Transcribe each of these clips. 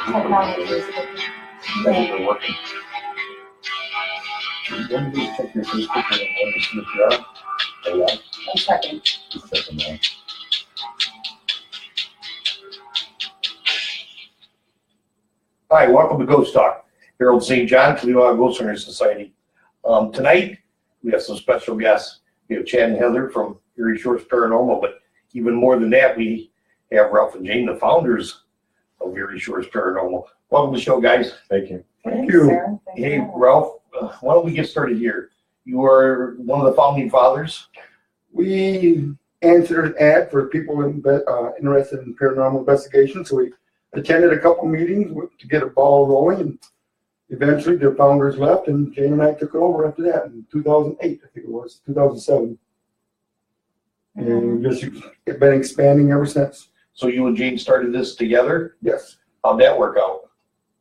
Technology is They're working. When do you check your Facebook and when to see if you are? Oh, yeah. I'm checking. Just checking now. Hi, welcome to Ghost Talk. Harold St. John, Toledo Ghost Hunter Society. Tonight, we have some special guests. We have Chad and Heather from Erie Shores Paranormal, but even more than that, we have Ralph and Jane, the founders of Erie Shores Paranormal. Welcome to the show, guys. Thank you. Thank you. Hey, Ralph, why don't we get started here? You are one of the founding fathers. We answered an ad for people interested in paranormal investigation, so we attended a couple meetings to get a ball rolling, and eventually the founders left, and Jane and I took it over after that in 2008, I think it was, 2007. And we've just been expanding ever since. So you and Jane started this together? Yes. How'd that work out?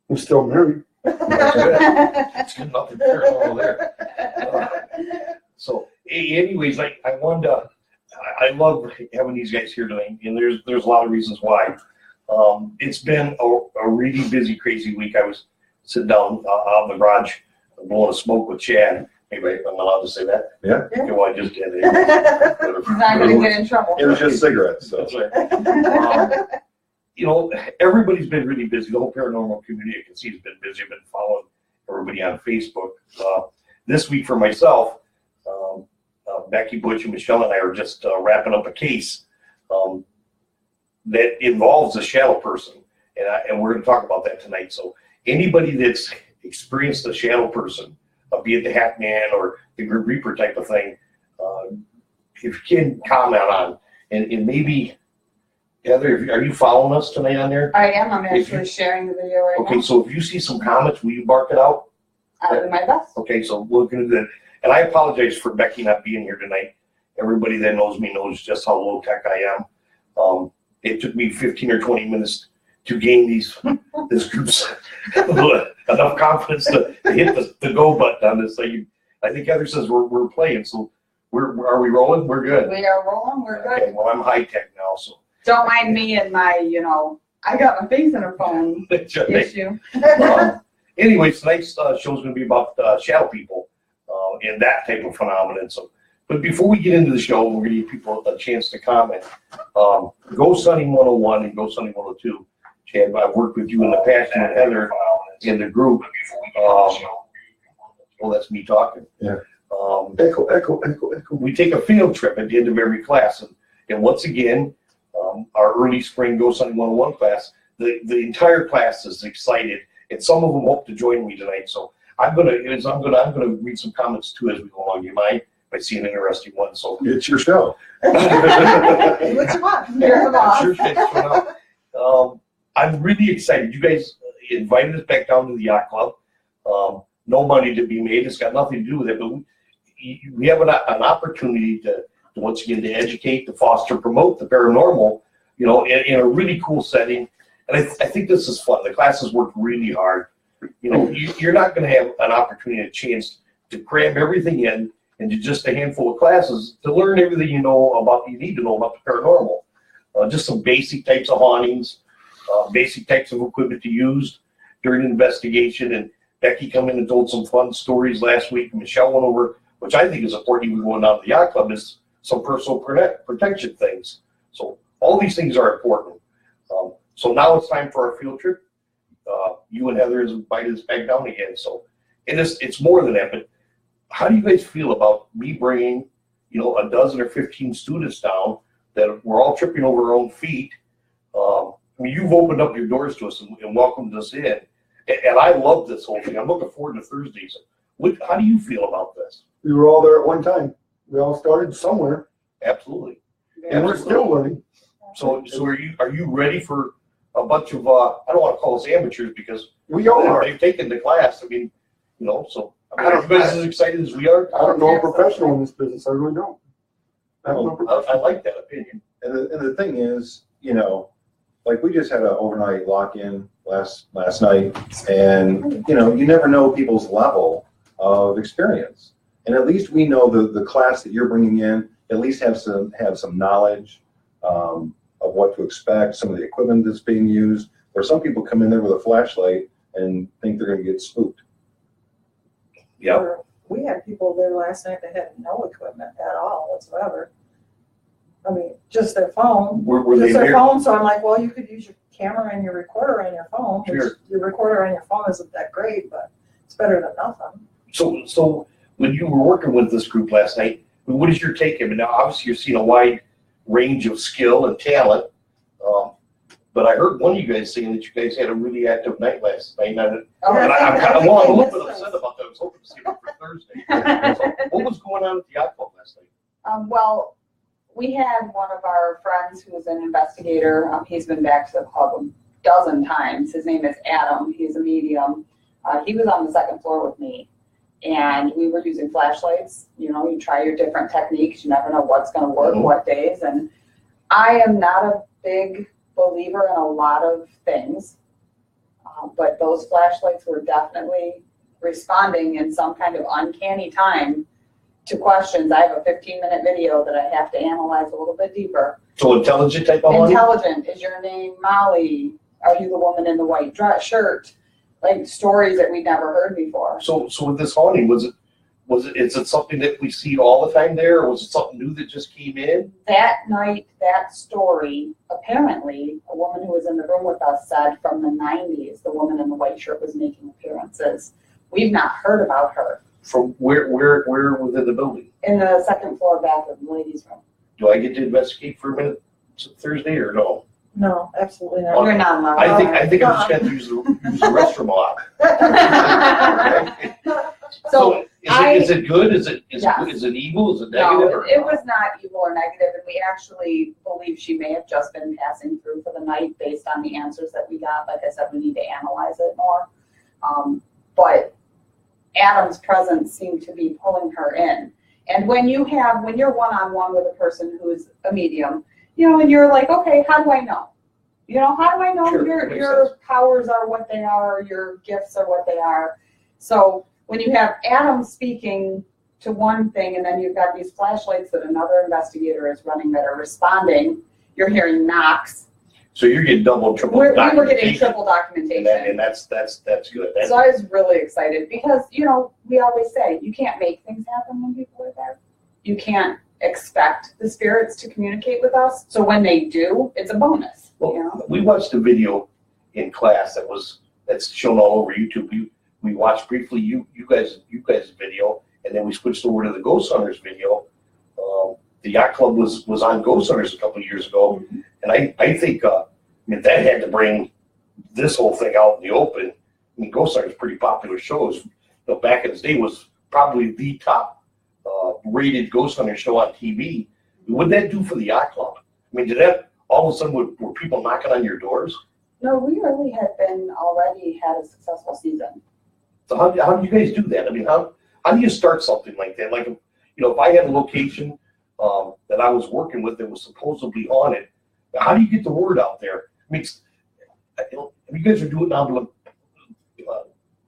We're still married. It's good, nothing paranormal there. So, anyways, I wanted to, I love having these guys here tonight, and there's a lot of reasons why. It's been a really busy, crazy week. I was sitting down out in the garage blowing a smoke with Chad. Maybe I'm allowed to say that? Yeah. Okay, well, I just did it. He's not going to get in trouble. It was just cigarettes, so. That's right. You know, everybody's been really busy. The whole paranormal community, I can see, has been busy. I've been following everybody on Facebook. This week for myself, Becky Butch and Michelle and I are just wrapping up a case that involves a shadow person. And we're going to talk about that tonight. So anybody that's experienced a shadow person, be it the Hat Man or the Grim Reaper type of thing, if you can comment on, and maybe, Heather, are you following us tonight on there? I am. I'm actually sharing the video right now. Okay, so if you see some comments, will you bark it out? I'll do my best. Okay, so we're going to do that. And I apologize for Becky not being here tonight. Everybody that knows me knows just how low tech I am. It took me 15 or 20 minutes to gain this group's enough confidence to hit the go button on this thing. I think Heather says we're playing, so are we rolling? We're good. We are rolling. We're good. Okay, well, I'm high tech now, so. Don't mind me and my, I got my face in a phone issue. Anyways, tonight's show is going to be about shadow people and that type of phenomenon. So, but before we get into the show, we're going to give people a chance to comment. Ghost Hunting 101 and Ghost Hunting 102. Chad, I've worked with you in the past, and Heather in the group. Well, that's me talking. Yeah. Echo. We take a field trip at the end of every class, and once again, our early spring Ghost Hunting 101 class, the entire class is excited, and some of them hope to join me tonight. So I'm gonna read some comments too as we go along. You mind? If I see an interesting one, so It's your show. What you want? You're the boss. I'm really excited. You guys invited us back down to the yacht club. No money to be made. It's got nothing to do with it, but we have an opportunity to once again to educate, to foster, promote the paranormal, in a really cool setting. And I think this is fun. The classes work really hard. You're not going to have an opportunity, a chance to cram everything in into just a handful of classes to learn everything you need to know about the paranormal. Just some basic types of hauntings, basic types of equipment to use during an investigation. And Becky come in and told some fun stories last week. Michelle went over, which I think is important even going down to the yacht club, is some personal protection things. So all these things are important. So now it's time for our field trip. You and Heather has invited us back down again. So it's more than that, but how do you guys feel about me bringing, a dozen or 15 students down that we're all tripping over our own feet? You've opened up your doors to us and welcomed us in. And I love this whole thing. I'm looking forward to Thursdays. How do you feel about this? We were all there at one time. We all started somewhere. Absolutely. And we're still learning. So are you ready for a bunch of I don't want to call us amateurs because we all are. They've taken the class. Are you guys as excited as we are? I don't know a professional in this business. I really don't. I like that opinion. And the thing is, like we just had an overnight lock-in last night, and you never know people's level of experience. And at least we know the class that you're bringing in at least have some knowledge of of what to expect, some of the equipment that's being used, where some people come in there with a flashlight and think they're going to get spooked. Yeah. We had people there last night that had no equipment at all whatsoever. I mean, just their phone. Were they Just their there? phone, so I'm like, well, you could use your camera and your recorder on your phone. Which Sure. your recorder on your phone isn't that great, but it's better than nothing. So when you were working with this group last night, what is your take? I mean, now obviously you're seeing a wide range of skill and talent, but I heard one of you guys saying that you guys had a really active night last night. And I'm kind of a little bit upset about that. I was hoping to see it for Thursday. So what was going on at the yacht club last night? Well, we had one of our friends who was an investigator. He's been back to the club a dozen times. His name is Adam. He's a medium. He was on the second floor with me, and we were using flashlights. You know, you try your different techniques. You never know what's going to work, what days. And I am not a big believer in a lot of things, but those flashlights were definitely responding in some kind of uncanny time to questions. I have a 15-minute video that I have to analyze a little bit deeper. So intelligent type of one? Intelligent. Is your name Molly? Are you the woman in the white dress shirt? Like stories that we'd never heard before. So with this haunting, is it something that we see all the time there, or was it something new that just came in? That night, that story, apparently, a woman who was in the room with us said from the 90s, the woman in the white shirt was making appearances. We've not heard about her. From where within the building? In the second floor bathroom, the ladies' room. Do I get to investigate for a minute Thursday or no? No, absolutely not. You're not allowed. I think I'm just going to use the restroom a lot. So is it good? Is it evil? Is it negative? No, or it was not evil or negative, and we actually believe she may have just been passing through for the night based on the answers that we got. Like I said, we need to analyze it more. But Adam's presence seemed to be pulling her in. And when you're one-on-one with a person who's a medium, you know, and you're like, okay, how do I know? You know, how do I know Sure, your powers are what they are, your gifts are what they are? So when you have Adam speaking to one thing, and then you've got these flashlights that another investigator is running that are responding, you're hearing knocks. So you're getting double, triple We were getting documentation. triple documentation. And that's good. So I was really excited because, you know, we always say you can't make things happen when people are there. You can't expect the spirits to communicate with us. So when they do, it's a bonus. Well, you know? we watched a video in class that's shown all over YouTube. We watched briefly you guys' video, and then we switched over to the Ghost Hunters video. The yacht club was on Ghost Hunters a couple of years ago, and I think that had to bring this whole thing out in the open. I mean, Ghost Hunters pretty popular shows. You know, back in the day was probably the top rated Ghost Hunter show on TV. What did that do for the yacht club? I mean, did that all of a sudden were people knocking on your doors? No, we really had already had a successful season. So how do you guys do that? I mean, how do you start something like that? Like, you know, if I had a location that I was working with that was supposedly haunted, how do you get the word out there? I mean, you guys are doing now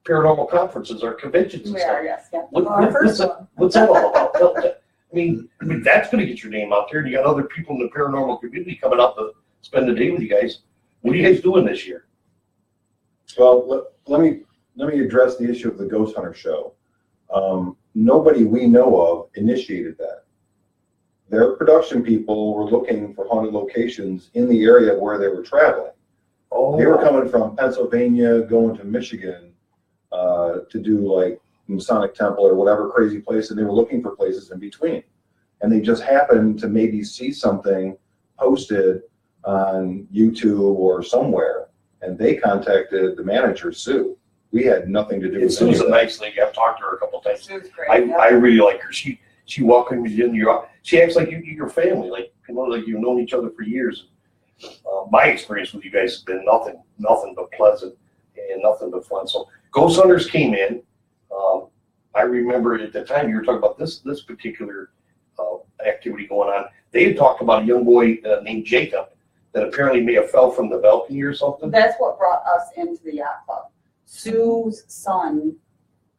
paranormal conferences or conventions and We stuff. are, yes. Yeah. What's that all about? I mean, that's going to get your name out there. And you got other people in the paranormal community coming up to spend the day with you guys. What are you guys doing this year? Well, let me address the issue of the Ghost Hunter show. Nobody we know of initiated that. Their production people were looking for haunted locations in the area where they were traveling. Oh, They were coming from Pennsylvania, going to Michigan to do like Masonic Temple or whatever crazy place, and they were looking for places in between. And they just happened to maybe see something posted on YouTube or somewhere, and they contacted the manager, Sue. We had nothing to do with it. Sue's a nice lady. I've talked to her a couple times. Sue's great. I really like her. She welcomed me in your. She acts like your family, like you've known each other for years. My experience with you guys has been nothing but pleasant and nothing but fun. So Ghost Hunters came in. I remember at the time you were talking about this particular activity going on. They had talked about a young boy named Jacob that apparently may have fell from the balcony or something. That's what brought us into the yacht club. Sue's son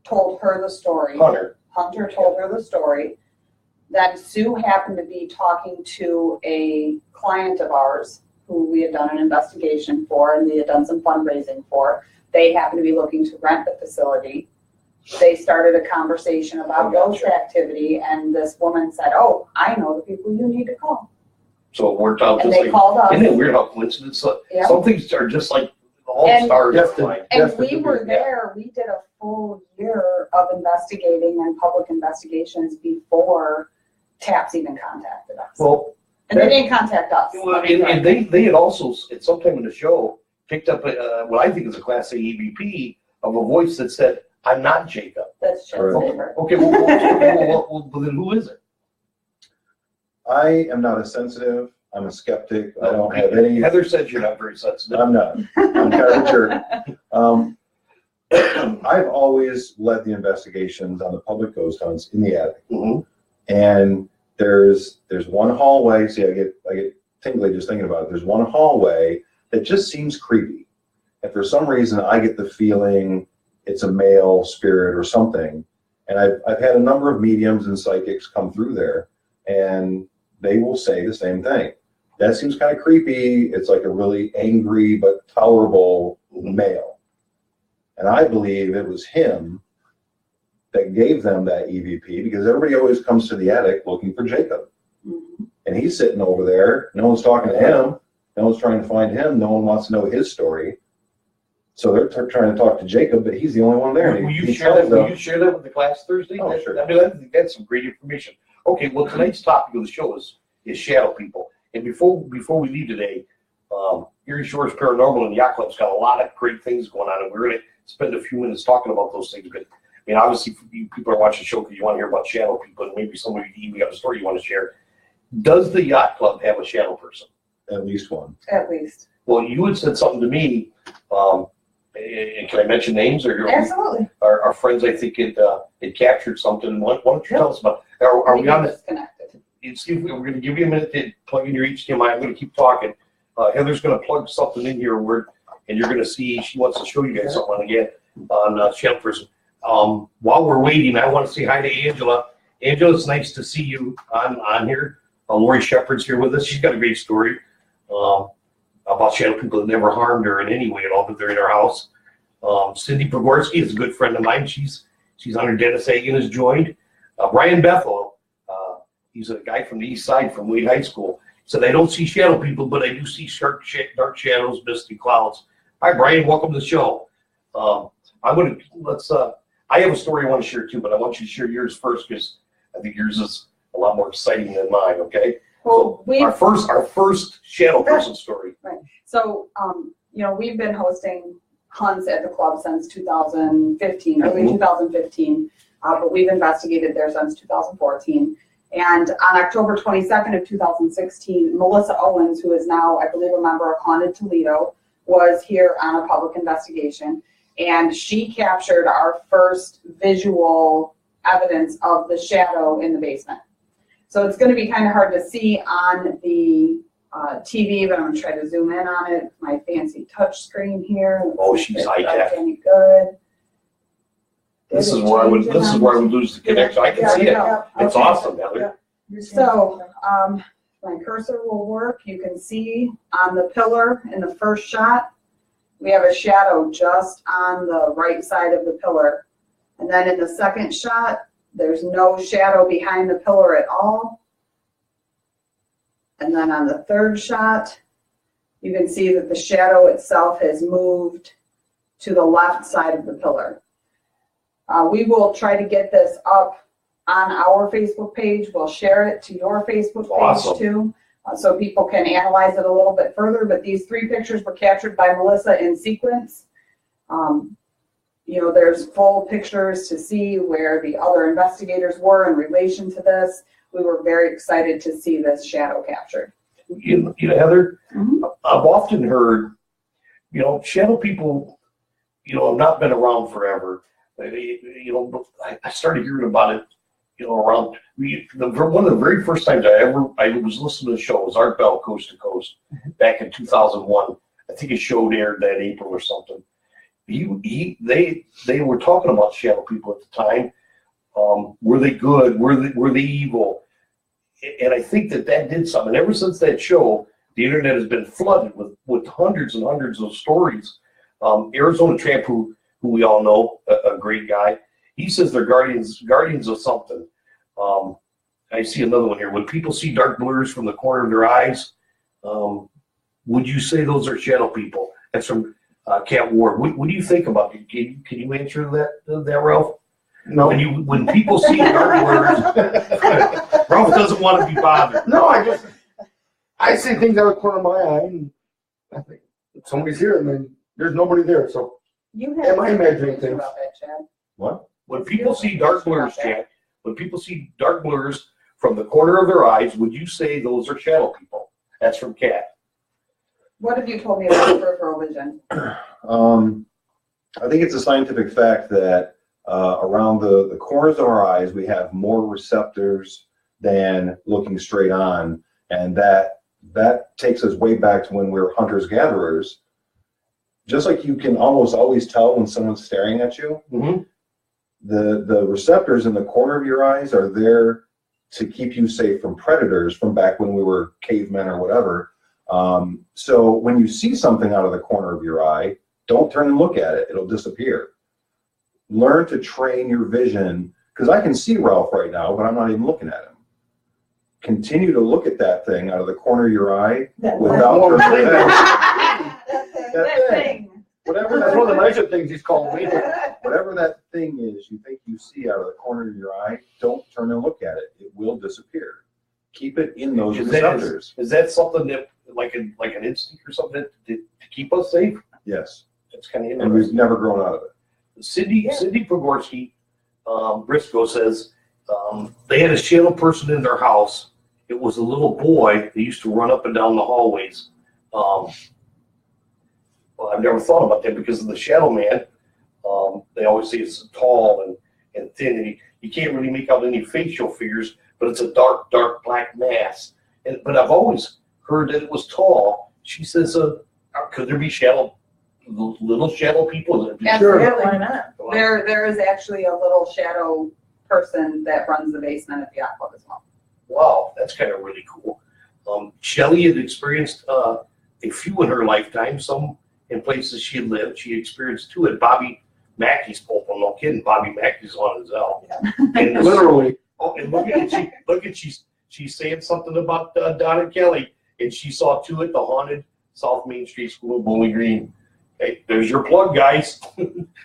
told her the story. Hunter told her the story. Then Sue happened to be talking to a client of ours who we had done an investigation for and we had done some fundraising for. They happened to be looking to rent the facility. They started a conversation about ghost activity, and this woman said, "Oh, I know the people you need to call." So it worked out And just they like, called us. isn't it weird how coincidence, Yeah. some things are just like all And- stars are Destined. fine. And Yes, we it were is. there, we did a full year of investigating and public investigations before TAPS even contacted us. Well, And they didn't contact us. and they had also, at some time in the show, picked up what I think is a Class A EVP of a voice that said, "I'm not Jacob." That's Jim's Right. neighbor. Okay, well, then who is it? I am not a sensitive. I'm a skeptic. I don't have any. Heather said you're not very sensitive. I'm not. I'm kind of a jerk. I've always led the investigations on the public ghost hunts in the attic. Mhm. And there's one hallway. See, I get tingly just thinking about it. There's one hallway that just seems creepy, and for some reason, I get the feeling it's a male spirit or something. And I've had a number of mediums and psychics come through there, and they will say the same thing. That seems kind of creepy. It's like a really angry but tolerable male. And I believe it was him that gave them that EVP, because everybody always comes to the attic looking for Jacob. Mhm. And he's sitting over there. No one's talking to him. No one's trying to find him. No one wants to know his story. So they're trying to talk to Jacob, but he's the only one there. Will He you share that? tells Will them, you share that with the class Thursday? Oh, sure. I mean, I think that's some great information. Okay, well, tonight's topic of the show is shadow people. And before we leave today, Erie Shores Paranormal and Yacht Club's got a lot of great things going on, and we're going to spend a few minutes talking about those things. But I mean, obviously, you people are watching the show because you want to hear about shadow people, and maybe somebody even got a story you want to share. Does the Yacht Club have a shadow person? at least one. At least. Well, you had said something to me. And can I mention names? Or Absolutely. our friends, I think, it captured something. Why don't you tell us about? Are we on this? Disconnected. Steve, we're going to give you a minute to plug in your HDMI. I'm going to keep talking. Heather's going to plug something in here, and you're going to see. She wants to show you guys something again on Shadow Person. While we're waiting, I want to say hi to Angela. Angela, it's nice to see you on here. Lori Shepard's here with us. She's got a great story about shadow people that never harmed her in any way at all, but they're in her house. Cindy Pogorski is a good friend of mine. She's on her. Dennis Hagan has joined. Brian Bethel, he's a guy from the east side from Wade High School. Said, I don't see shadow people, but I do see dark shadows, misty clouds. Hi, Brian. Welcome to the show. I have a story I want to share too, but I want you to share yours first because I think yours is a lot more exciting than mine. Okay. Well, So our first shadow person story. So, we've been hosting hunts at the club since 2015, early 2015, but we've investigated there since 2014. And on October 22nd of 2016, Melissa Owens, who is now, I believe, a member of Haunted Toledo, was here on a public investigation. And she captured our first visual evidence of the shadow in the basement. So it's going to be kind of hard to see on the TV, but I'm going to try to zoom in on it. My fancy touch screen here. Oh, she's high tech. Any good? This is where I would lose the connection. I can see it. It's awesome, Heather. So, my cursor will work. You can see on the pillar in the first shot, we have a shadow just on the right side of the pillar. And then in the second shot, there's no shadow behind the pillar at all. And then on the third shot, you can see that the shadow itself has moved to the left side of the pillar. We will try to get this up on our Facebook page. We'll share it to your Facebook page Awesome. too, so people can analyze it a little bit further. But these three pictures were captured by Melissa in sequence. There's full pictures to see where the other investigators were in relation to this. We were very excited to see this shadow captured. Heather, Mhm. I've often heard, shadow people, have not been around forever. I started hearing about it, around one of the very first times I was listening to the show was Art Bell Coast to Coast back in 2001. I think his show aired that April or something. They were talking about shadow people at the time. Were they good? Were they evil? And I think that did something. And ever since that show, the internet has been flooded with hundreds and hundreds of stories. Arizona Tramp, who we all know, a great guy, he says they're guardians of something. I see another one here. When people see dark blurs from the corner of their eyes, would you say those are shadow people? That's from Cat Ward. What do you think about it? Can you answer that, Ralph? No, When people see dark blurs, Ralph doesn't want to be bothered. no, I see things out of the corner of my eye, and I think somebody's here, and then there's nobody there. So You have Am I imagining things? about that, Chad. What? When people see dark blurs, Chad, when people see dark blurs from the corner of their eyes, would you say those are shadow people? That's from Cat. What have you told me about peripheral vision? I think it's a scientific fact that around the corners of our eyes, we have more receptors than looking straight on. And that takes us way back to when we were hunters-gatherers. Just like you can almost always tell when someone's staring at you, Mm-hmm. the receptors in the corner of your eyes are there to keep you safe from predators from back when we were cavemen or whatever. So when you see something out of the corner of your eye, don't turn and look at it. It'll disappear. Learn to train your vision, because I can see Ralph right now, but I'm not even looking at him. Continue to look at that thing out of the corner of your eye without That thing. whatever That's one of the that, nicer things he's called me. whatever that thing is you think you see out of the corner of your eye, don't turn and look at it. It will disappear. Keep it in those receptors. Is that something that like an instinct or something to keep us safe? Yes. That's kind of And interesting. we've never grown out of it. Cindy Pogorski, Briscoe says they had a shadow person in their house. It was a little boy that used to run up and down the hallways. Well, I've never thought about that because of the shadow man. They always say it's tall and thin, and you can't really make out any facial figures, but it's a dark black mass. But I've always heard that it was tall. She says, could there be little shadow people? Absolutely. Why not? There is actually a little shadow person that runs the basement at the yacht club as well. Wow, that's kind of really cool. Shelley had experienced a few in her lifetime, some in places she lived. She experienced two at Bobby Mackey's pole. No kidding, Bobby Mackey's on his L. And Literally. oh, and look at she's saying something about Don and Kelly, and she saw two at the haunted South Main Street School in Bowling Green. Hey, there's your plug, guys.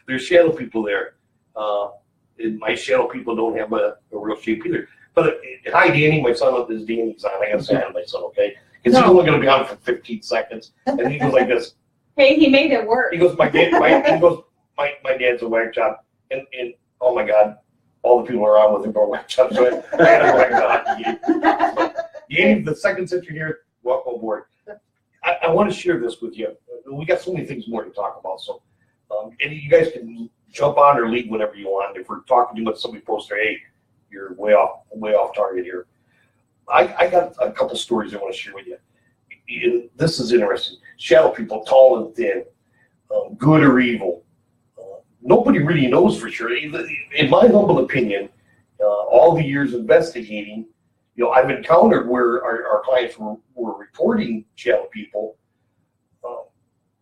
There's shadow people there. And my shadow people don't have a real shape either. But hi, Danny. My son is Danny's on. I gotta say hi to my son, okay? Because he's only gonna be on for 15 seconds, and he goes like this. Hey, he made it work. He goes, my dad's a whack job, and oh my God, all the people around with him are whack jobs. So I had a whack job. Danny, the second since you're here, welcome aboard. I want to share this with you. We got so many things more to talk about, so and you guys can jump on or leave whenever you want. If we're talking too much, somebody posts there, hey, you're way off target here. I got a couple stories I want to share with you. This is interesting. Shadow people, tall and thin, good or evil. Nobody really knows for sure. In my humble opinion, all the years investigating, I've encountered where our clients were reporting shadow people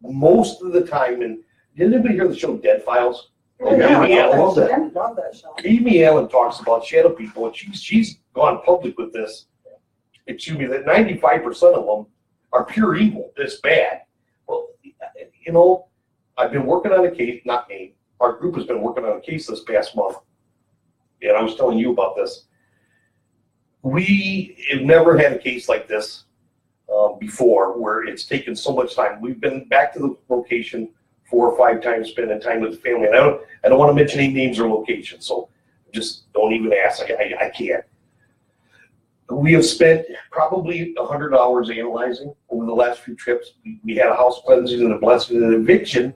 most of the time. And did anybody hear the show Dead Files? Oh, yeah. Amy Allen, Love that show. Amy Allen talks about shadow people, and she's gone public with this. Excuse me, that 95% of them are pure evil. This bad. Well, I've been working on a case. Not me. Our group has been working on a case this past month, and I was telling you about this. We have never had a case like this before, where it's taken so much time. We've been back to the location 4 or 5 times, spending time with the family. And I don't want to mention any names or locations, so just don't even ask. I can't. We have spent probably 100 hours analyzing over the last few trips. We had a house cleansing and a blessing and an eviction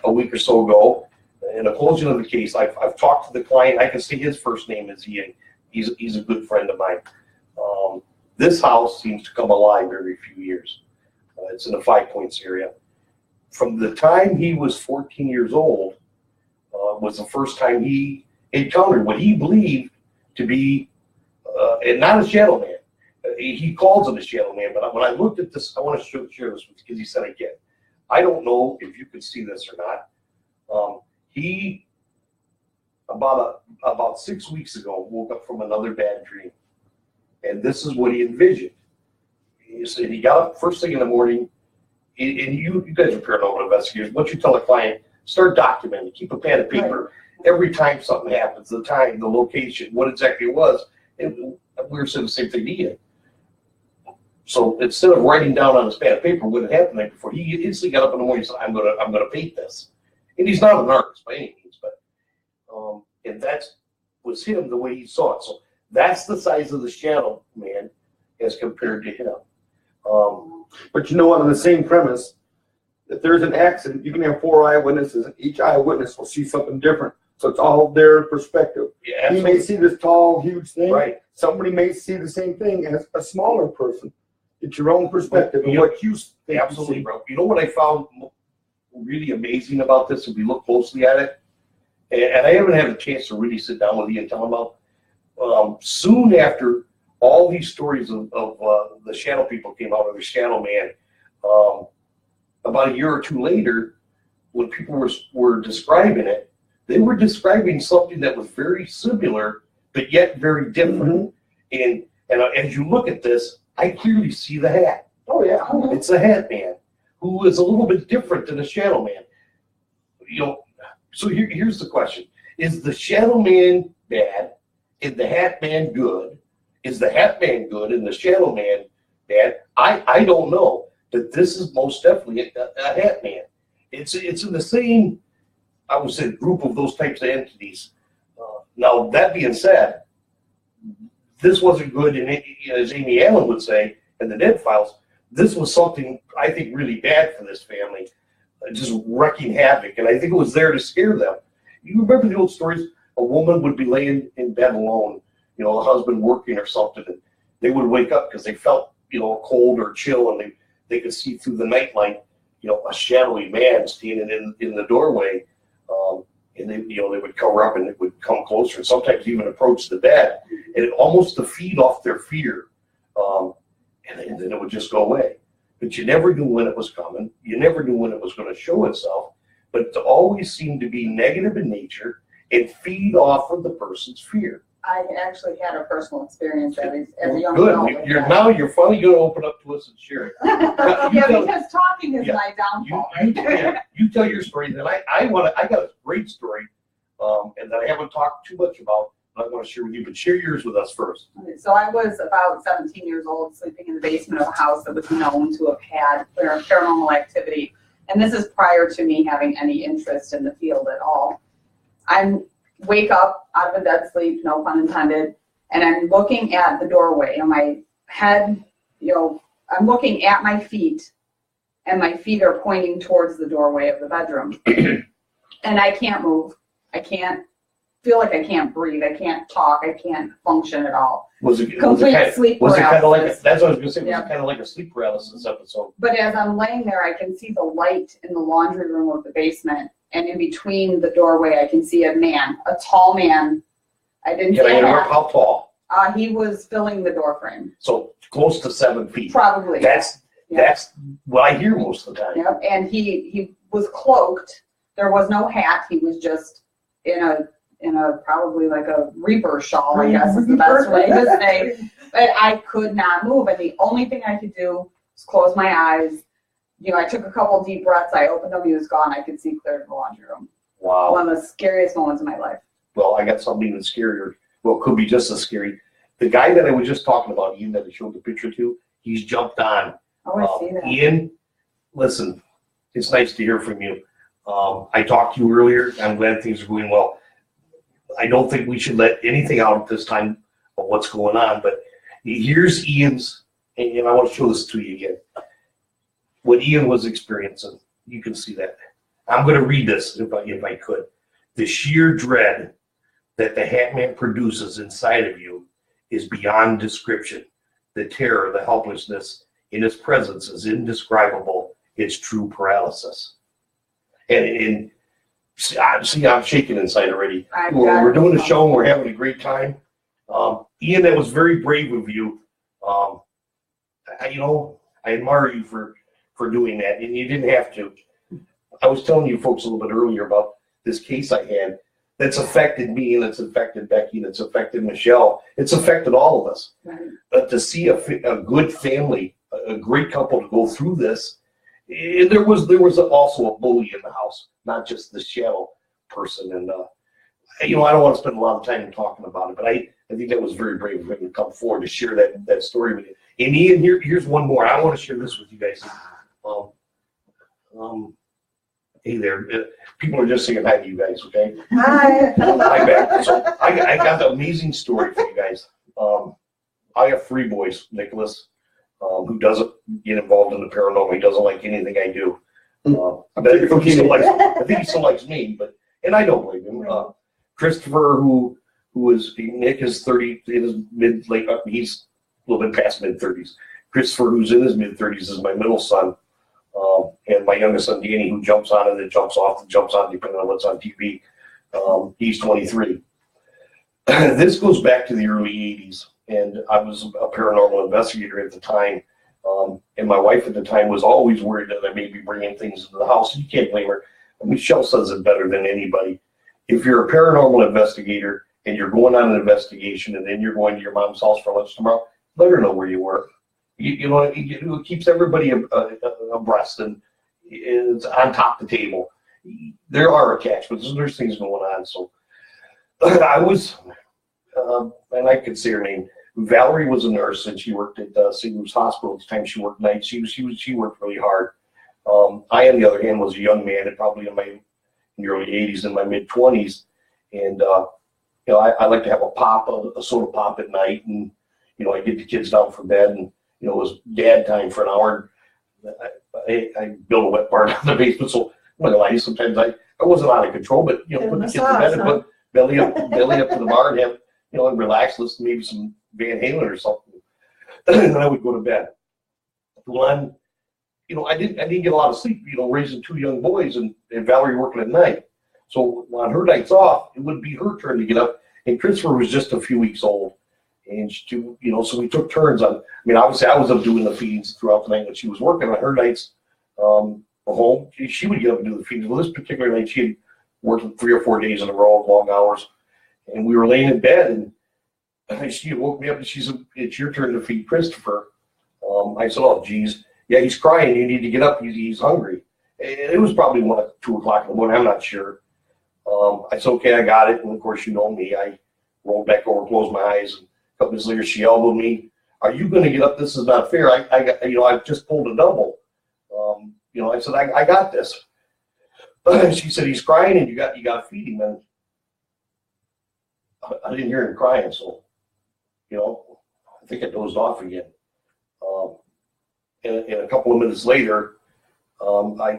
a week or so ago. In a closing of the case, I've talked to the client. I can say his first name is Ian. He's a good friend of mine. This house seems to come alive every few years. It's in the 5 Points area. From the time he was 14 years old was the first time he encountered what he believed to be, and not a shadow man. he calls him a shadow man, but when I looked at this, I want to share this with you because he said again, I don't know if you could see this or not. He about 6 weeks ago woke up from another bad dream, and this is what he envisioned. He said he got up first thing in the morning, and you guys are paranormal investigators. What you tell a client, start documenting, keep a pad of paper. Every time something happens, the time, the location, what exactly it was, and we were saying the same thing to Ian. So instead of writing down on his pad of paper what had happened the night before, he instantly got up in the morning and said, I'm gonna paint this. And he's not an artist by any means, but and that was him the way he saw it. So that's the size of the shadow man as compared to him. But you know what, on the same premise, if there's an accident, you can have 4 eyewitnesses, and each eyewitness will see something different. So it's all their perspective. Yeah, he may see this tall, huge thing. Right. Somebody may see the same thing as a smaller person. It's your own perspective and Yeah. what you think. Absolutely, bro. You know what I found really amazing about this, if we look closely at it, and I haven't had a chance to really sit down with you and tell him about, soon after all these stories of the shadow people came out, or the shadow man, about a year or two later, when people were describing it, they were describing something that was very similar, but yet very different. And as you look at this, I clearly see the hat. Oh, yeah. It's a hat man who is a little bit different than a shadow man. You know, so here's the question. Is the shadow man bad? Is the hat man good? Is the hat man good and the shadow man bad? I don't know. But this is most definitely a hat man. It's in the same, I would say, group of those types of entities. Now, that being said, this wasn't good, and as Amy Allen would say in the Dead Files, this was something I think really bad for this family, just wreaking havoc. And I think it was there to scare them. You remember the old stories? A woman would be laying in bed alone, you know, a husband working or something, and they would wake up because they felt, you know, cold or chill, and they could see through the nightlight, you know, a shadowy man standing in the doorway, and they would cover up and it would come closer, and sometimes even approach the bed, and it almost to feed off their fear, and then it would just go away. But you never knew when it was coming. You never knew when it was going to show itself. But it always seemed to be negative in nature and feed off of the person's fear. I actually had a personal experience as a young Good. adult. You're finally going to open up to us and share it. Yeah, because talking is my downfall. You tell your story. Then I got a great story, and that I haven't talked too much about, but I want to share with you. But share yours with us first. So I was about 17 years old, sleeping in the basement of a house that was known to have had paranormal activity. And this is prior to me having any interest in the field at all. I wake up out of a dead sleep, no pun intended, and I'm looking at the doorway, and my head, you know, I'm looking at my feet, and my feet are pointing towards the doorway of the bedroom. And I can't move. I can't feel like I can't breathe. I can't talk. I can't function at all. Was it sleep was it kind of like paralysis. that's what I was going to say? Was Yeah. it kind of like a sleep paralysis episode? But as I'm laying there, I can see the light in the laundry room of the basement. And in between the doorway, I can see a man, a tall man. I didn't Can I see interrupt? How tall? He was filling the door frame. So close to 7 feet. Probably. That's what I hear most of the time. Yep. And he was cloaked. There was no hat. He was just in a probably like a reaper shawl, I guess is the best way to say. But I could not move. And the only thing I could do was close my eyes. You know, I took a couple deep breaths. I opened them. He was gone. I could see clear to the laundry room. Wow. One of the scariest moments of my life. Well, I got something even scarier. Well, it could be just as scary. The guy that I was just talking about, Ian, that I showed the picture to, he's jumped on. Oh, I see that. Ian, listen, it's nice to hear from you. I talked to you earlier. I'm glad things are going well. I don't think we should let anything out at this time of what's going on, but here's Ian's, and I want to show this to you again. What Ian was experiencing, you can see that. I'm going to read this if I could. The sheer dread that the Hat Man produces inside of you is beyond description. The terror, the helplessness in his presence is indescribable. It's true paralysis. And see, I'm shaking inside already. We're doing the show and we're having a great time. Ian, that was very brave of you. I admire you for doing that, and you didn't have to. I was telling you folks a little bit earlier about this case I had that's affected me, and it's affected Becky, and it's affected Michelle. It's affected all of us. But to see a good family, a great couple to go through this, there was also a bully in the house, not just the shadow person. And I don't want to spend a lot of time talking about it, but I think that was very brave of him to come forward to share that story with you. And Ian, here's one more. I want to share this with you guys. Hey there. People are just saying hi to you guys, okay? Hi. Hi back. So I got an amazing story for you guys. I have 3 boys. Nicholas, who doesn't get involved in the paranormal. He doesn't like anything I do. I think he still likes me, and I don't blame him. Christopher, Nick is 30, in his he's a little bit past mid-30s. Christopher, who's in his mid-30s, is my middle son. And my youngest son, Danny, who jumps on and then jumps off and jumps on depending on what's on TV. He's 23. This goes back to the early 80s, and I was a paranormal investigator at the time. And my wife at the time was always worried that I may be bringing things into the house. You can't blame her. Michelle says it better than anybody. If you're a paranormal investigator and you're going on an investigation and then you're going to your mom's house for lunch tomorrow, let her know where you work. It keeps everybody abreast and it's on top of the table. There are attachments. There's things going on. So I was, and I could say her name. Valerie was a nurse and she worked at St. Luke's Hospital at the time. She worked nights. She worked really hard. I, on the other hand, was a young man, and probably in the early 80s, in my mid 20s, and I like to have a soda pop at night, and I get the kids down for bed, and it was dad time for an hour. I built a wet bar down in the basement, so I'm not gonna lie to you, sometimes I wasn't out of control, but put the kids to bed and put belly up to the bar and have and relax, listen to maybe some Van Halen or something, and then I would go to bed. Well, I didn't get a lot of sleep, raising 2 young boys and Valerie working at night. So on her nights off, it would be her turn to get up. And Christopher was just a few weeks old. And so we took turns on, obviously I was up doing the feeds throughout the night when she was working. On her nights home, she would get up and do the feeds. Well, this particular night, she had worked 3 or 4 days in a row, long hours. And we were laying in bed, and she woke me up and she said, "It's your turn to feed Christopher." I said, "Oh, geez. Yeah, he's crying. You need to get up. He's hungry." And it was probably 1 or 2 o'clock in the morning. I'm not sure. I said, "Okay, I got it." And of course, me. I rolled back over, closed my eyes. And a couple minutes later, she elbowed me. "Are you going to get up? This is not fair. I just pulled a double." I said, I got this. She said, "He's crying, and you got to feed him." And I didn't hear him crying, so I think I dozed off again. And a couple of minutes later,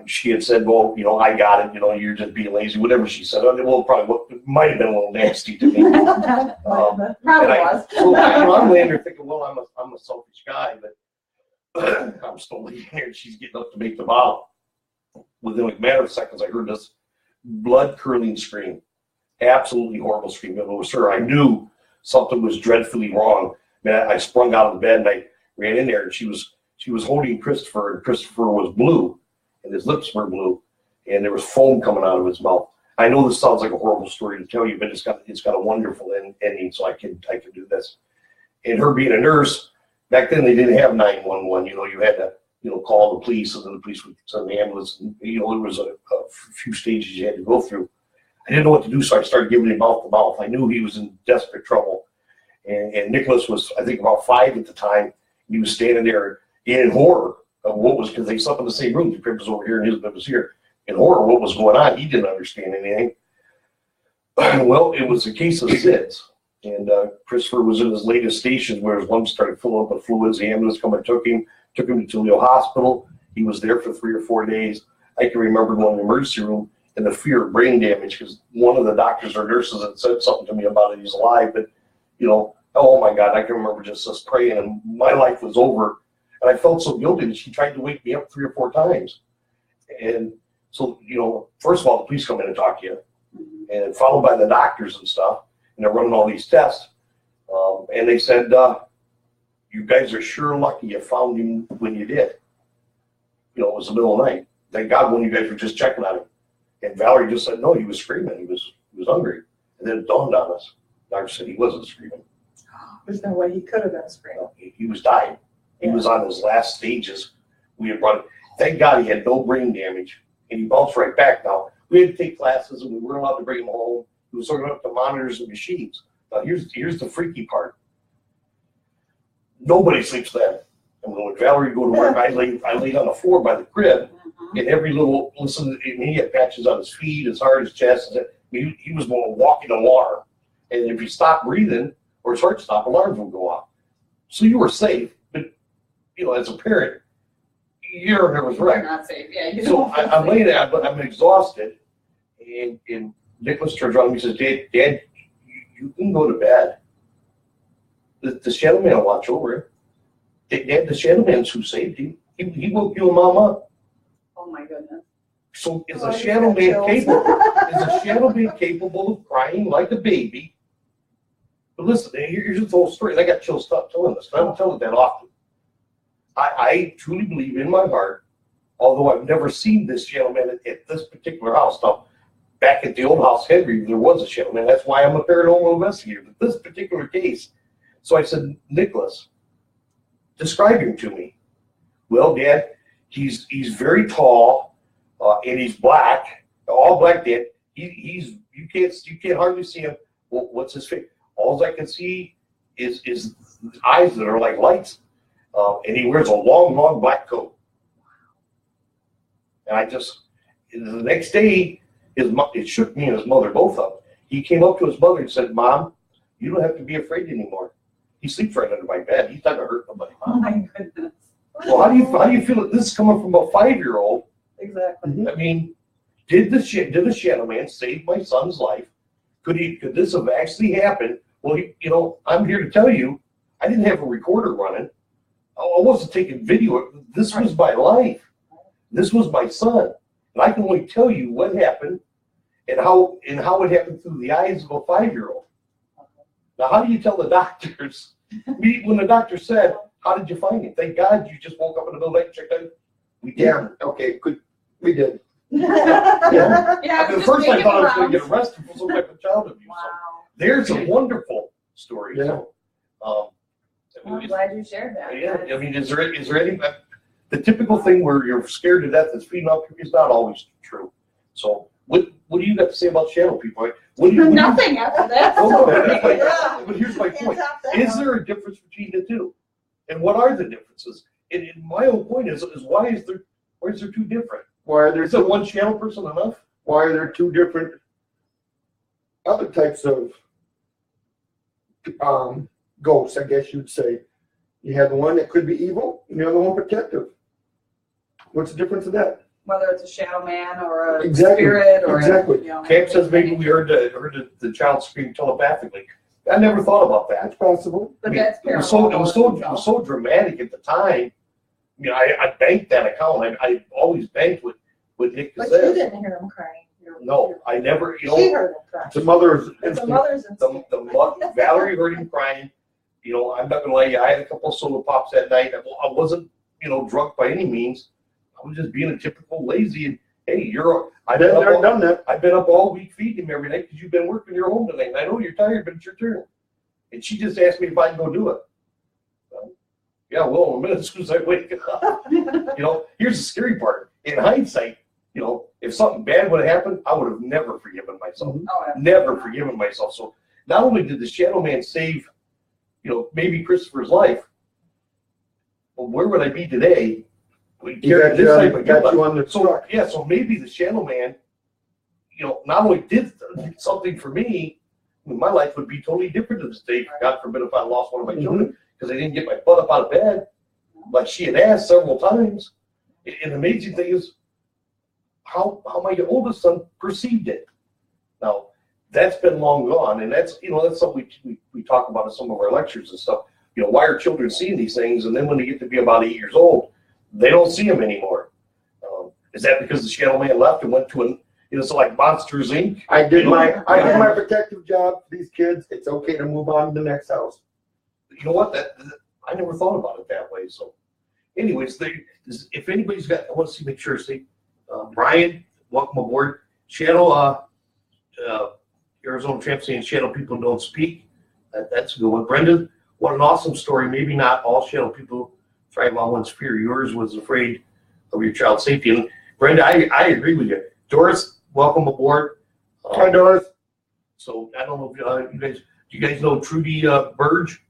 she had said, "Well, I got it. You're just being lazy," whatever she said. Well, probably it might have been a little nasty to me. Probably was. I'm laying there thinking, well, I'm a selfish guy, but I'm still laying there, and she's getting up to make the vow. Within a matter of seconds, I heard this blood-curdling scream, absolutely horrible scream. If it was her, I knew something was dreadfully wrong. I sprung out of the bed and I ran in there, and she was holding Christopher, and Christopher was blue, and his lips were blue, and there was foam coming out of his mouth. I know this sounds like a horrible story to tell you, but it's got a wonderful ending, so I can do this. And her being a nurse, back then they didn't have 911. You had to call the police, and then the police would send the ambulance. And, there was a few stages you had to go through. I didn't know what to do, so I started giving him mouth to mouth. I knew he was in desperate trouble, and Nicholas was, I think, about 5 at the time. He was standing there in horror of what was, because they slept in the same room. The crib was over here and his bed was here. In horror, what was going on? He didn't understand anything. Well, it was a case of SIDS. And Christopher was in his latest stations where his lungs started filling up with fluids. The ambulance come and took him to Toledo Hospital. He was there for 3 or 4 days. I can remember going to the emergency room and the fear of brain damage, because one of the doctors or nurses had said something to me about it. He's alive, but, oh my God, I can remember just praying, and my life was over. And I felt so guilty that she tried to wake me up 3 or 4 times. And so, first of all, the police come in and talk to you, and followed by the doctors and stuff, and they're running all these tests. And they said, you guys are sure lucky you found him when you did. You know, it was the middle of the night. Thank God when you guys were just checking on him. And Valerie just said, no, he was screaming. He was hungry. And then it dawned on us. Doctor said he wasn't screaming. There's no way he could have been screaming. He was dying. He was on his last stages. We had run. Thank God he had no brain damage. And he bounced right back now. We had to take classes and we weren't allowed to bring him home. He was hooking up to monitors and machines. Now here's the freaky part. Nobody sleeps then. And when Valerie would go to work, I laid on the floor by the crib, and every little, listen, and he had patches on his feet, his heart, his chest. He was more a walking alarm. And if he stopped breathing or his heart stopped, alarms would go off. So you were safe, but you know, as a parent, you're a nervous wreck. Not safe. Yeah, you So don't feel I'm safe. laying there, but I'm exhausted, and Nicholas turns around and he says, Dad, you can go to bed. The shadow man will watch over him. Dad, the shadow man's who saved him. He woke you and Mom up. Oh my goodness. So is Oh, a I shadow got man chills. capable? Is a shadow man capable of crying like a baby? But listen, here's the whole story. And I got chills stop telling this. I don't tell it that often. I truly believe in my heart, although I've never seen this shadow man at this particular house. Now, back at the old house, Henry, there was a shadow man. That's why I'm a paranormal investigator. But this particular case, so I said, Nicholas, describe him to me. Well, Dad, he's very tall, and he's black, all black. Dad, you can't hardly see him. Well, what's his face? All I can see is eyes that are like lights, and he wears a long black coat. And the next day, it shook me and his mother both up. He came up to his mother and said, Mom, you don't have to be afraid anymore. He sleeps right under my bed. He's not gonna hurt nobody, Oh Mom. my goodness. Well, how do you feel that this is coming from a 5-year-old? Exactly. I mean, did the shadow man save my son's life? Could this have actually happened? Well, I'm here to tell you, I didn't have a recorder running. I wasn't taking video. This was my life. This was my son, and I can only tell you what happened and how it happened through the eyes of a 5-year-old. Now, how do you tell the doctors? When the doctor said, "How did you find him?" Thank God you just woke up in the middle of the night and checked out. We did. Yeah, okay, good. We did. Yeah, At just first, I making thought I was going to rounds. get arrested for some type of child abuse. So Wow. there's a wonderful story. Yeah. So, I'm glad you shared that. yeah, I mean, is there any, the typical thing where you're scared to death that's feeding off you is not always true. So what do you got to say about shadow people? What do you, Nothing after that. No, Yeah. but here's my point. Can't top that Is one. there a difference between the two? And what are the differences? And my own point is why is there two different? Why are there Is it one shadow person enough? why are there two different other types of ghosts, I guess you'd say? You have the one that could be evil and the other one protective. What's the difference in that? Whether it's a shadow man or a Exactly, spirit or exactly. Camp says maybe we heard the child scream telepathically. I never thought about that. That's possible. But that's It was paranormal. so dramatic at the time. I banked that account. I always banked with Nick But you says. didn't hear him crying. No, I never. She heard him crying. It's a mother's It's a instinct. mother's instinct. Valerie heard him crying. I'm not gonna lie to you. I had a couple of soda pops that night. I wasn't, drunk by any means. I was just being a typical lazy. And hey, I've Been there, done that. I've been up all week feeding him every night because you've been working your home tonight. And I know you're tired, but it's your turn. And she just asked me if I can go do it. Yeah, well, in a minute as soon as I wake up. Here's the scary part. In hindsight, if something bad would have happened, I would have never forgiven myself. Oh, yeah. Never forgiven myself. So not only did the shadow man save, maybe Christopher's life, but where would I be today? We He got you on the So truck. yeah, so maybe the shadow man, not only did something for me, my life would be totally different to this day. God forbid if I lost one of my children because I didn't get my butt up out of bed like she had asked several times. And the amazing thing is how my oldest son perceived it. Now that's been long gone, and that's something we talk about in some of our lectures and stuff. Why are children seeing these things, and then when they get to be about 8 years old, they don't see them anymore? Is that because the shadow man left and went to so like Monsters Inc.? I did my protective job for these kids. It's okay to move on to the next house. You know what? I never thought about it that way. So anyways, if anybody's got, I want to make sure, see, Brian, welcome aboard. Shadow, Arizona Tramp saying shadow people don't speak. That's a good one. Brenda, what an awesome story. Maybe not all shadow people thrive on one's fear. Yours was afraid of your child's safety. And Brenda, I agree with you. Doris, welcome aboard. Hi, Doris. So I don't know if do you guys know Trudy Burge?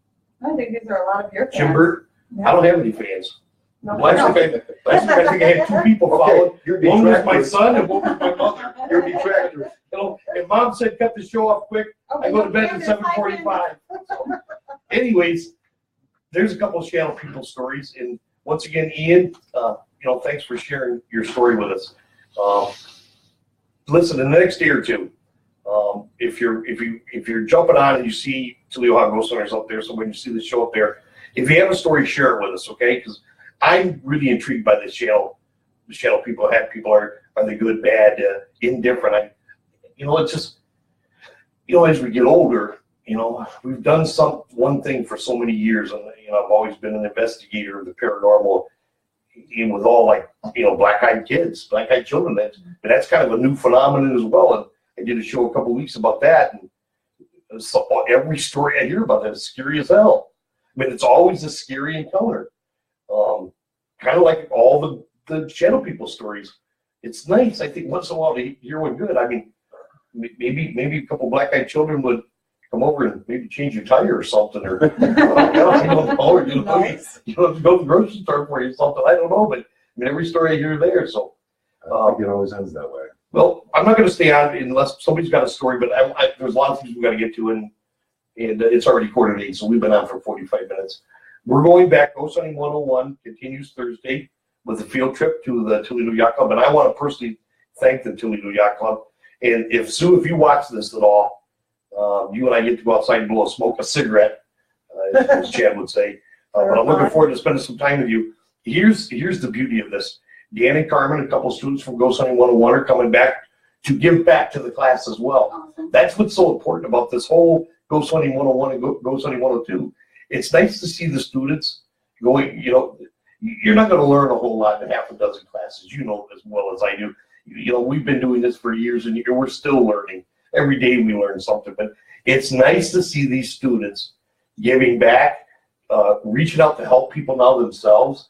I think these are a lot of your Jim fans. Bird? I don't have any fans. No, Last week I think I had 2 people follow. Okay, you're One was my detractors. son and one was my mother. You're detractors. You know, and mom said cut the show off quick. I go to bed at 7:45. So, anyways, there's a couple of shadow people stories, and once again, Ian, thanks for sharing your story with us. Listen, in the next day or two, if you're jumping on and you see Toledo Hot Ghost Hunters up there, so when you see the show up there, if you have a story, share it with us, okay? Because I'm really intrigued by this shadow. The shadow people, are they good, bad, indifferent? It's just, as we get older, we've done one thing for so many years, and I've always been an investigator of the paranormal, and with all black-eyed kids, black-eyed children. That's kind of a new phenomenon as well. And I did a show a couple of weeks about that, and so every story I hear about that is scary as hell. I mean, it's always a scary encounter. Kind of like all the shadow people stories. It's nice, I think, once in a while to hear one good. I mean, maybe a couple black-eyed children would come over and maybe change your tire or something, or Nice. you have to go to the grocery store for you or something. I don't know, but I mean, every story I hear there. So I think it always ends that way. well, I'm not going to stay on unless somebody's got a story, but there's a lot of things we've got to get to, and it's already 7:45, so we've been on for 45 minutes. We're going back. Ghost Hunting 101 continues Thursday with a field trip to the Toledo Yacht Club, and I want to personally thank the Toledo Yacht Club. And if you watch this at all, you and I get to go outside and blow a cigarette, as Chad would say. But I'm looking forward to spending some time with you. Here's the beauty of this. Dan and Carmen, a couple students from Ghost Hunting 101, are coming back to give back to the class as well. Awesome. That's what's so important about this whole Ghost Hunting 101 and Ghost Hunting 102. It's nice to see the students going, you're not going to learn a whole lot in half a dozen classes, as well as I do. We've been doing this for years, and we're still learning. Every day we learn something, but it's nice to see these students giving back, reaching out to help people now themselves.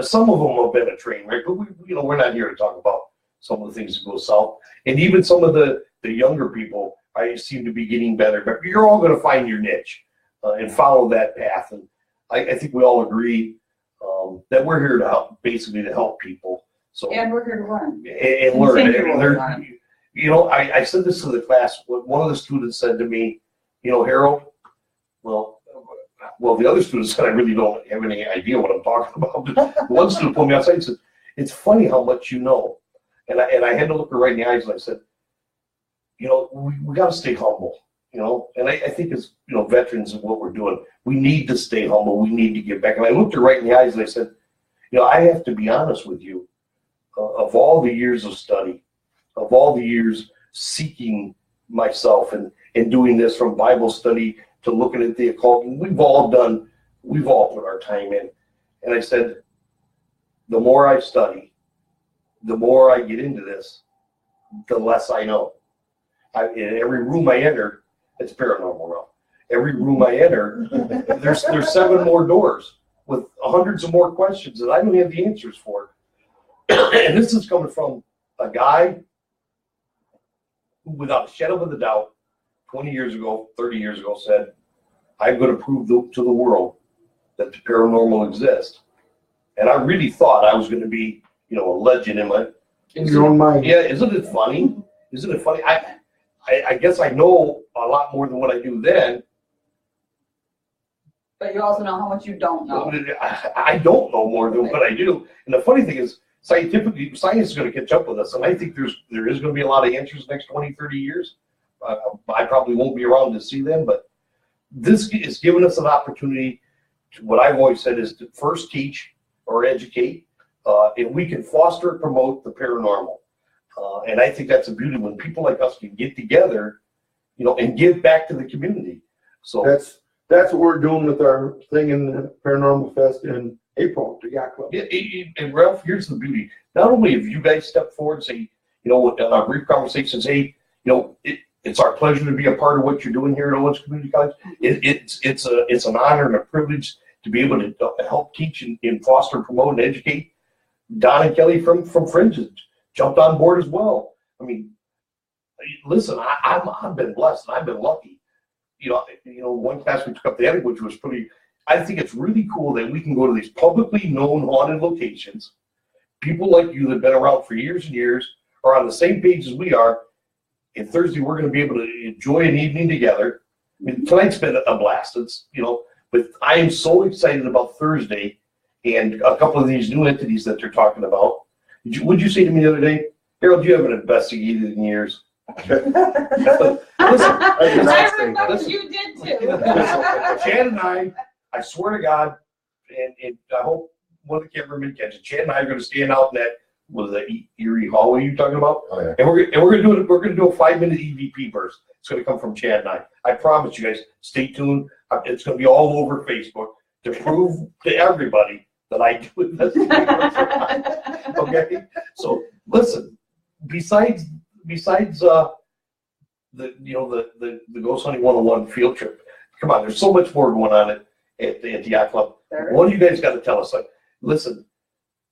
Some of them have been a train wreck, but we're not here to talk about some of the things that go south. And even some of the younger people, I seem to be getting better. But you're all going to find your niche and follow that path. And I think we all agree that we're here to help, basically to help people. So And we're here to learn. and learn. Continue to learn. I said this to the class. One of the students said to me, Harold, well, the other student said, I really don't have any idea what I'm talking about. But one student pulled me outside and said, it's funny how much you know. And I had to look her right in the eyes and I said, we got to stay humble, and I think as, veterans of what we're doing, we need to stay humble. We need to give back. And I looked her right in the eyes and I said, I have to be honest with you, of all the years of study, of all the years seeking myself and doing this, from Bible study to looking at the occult, we've all put our time in. And I said, the more I study, the more I get into this, the less I know. In every room I enter, it's paranormal realm. Every room I enter, there's 7 more doors with hundreds of more questions that I don't have the answers for. And this is coming from a guy who, without a shadow of a doubt, 20 years ago, 30 years ago, said, I'm going to prove to the world that the paranormal exists. And I really thought I was going to be, a legend In your own mind. Yeah, isn't it funny? Isn't it funny? I guess I know a lot more than what I do then. But you also know how much you don't know. I don't know more than what I do. And the funny thing is, scientifically, science is going to catch up with us. And I think there is going to be a lot of answers next 20, 30 years. I probably won't be around to see them, but this is giving us an opportunity to, what I've always said is, to first teach or educate, and we can foster and promote the paranormal. And I think that's a beauty when people like us can get together, and give back to the community. So That's what we're doing with our thing in the Paranormal Fest in April, the Yacht Club. Yeah, and Ralph, here's the beauty. Not only have you guys stepped forward and say, you know, in our brief conversations, hey, you know, it's our pleasure to be a part of what you're doing here at Owens Community College. It's an honor and a privilege to be able to help teach and foster, promote, and educate. Don and Kelly from Fringe jumped on board as well. I mean, listen, I've been blessed and I've been lucky. You know, one class we took up the attic, which was pretty. I think it's really cool that we can go to these publicly known haunted locations. People like you that've been around for years and years are on the same page as we are. And Thursday, we're going to be able to enjoy an evening together. I mean, tonight's been a blast. It's, you know, but I am so excited about Thursday and a couple of these new entities that they're talking about. Would you say to me the other day, Harold, you haven't investigated in years? Listen, I remember you did too. Chad and I swear to God, and I hope one of the cameramen catches it. Chad and I are going to stand out in that, was the Erie hallway you're talking about? Oh, yeah. And we're going to do a 5-minute EVP burst. It's going to come from Chad and I promise you guys. Stay tuned. It's going to be all over Facebook to prove to everybody that I do investigations. Okay, so listen. Besides the Ghost Hunting 101 field trip, come on. There's so much more going on at the Yacht Club. One of you guys got to tell us. Like, listen.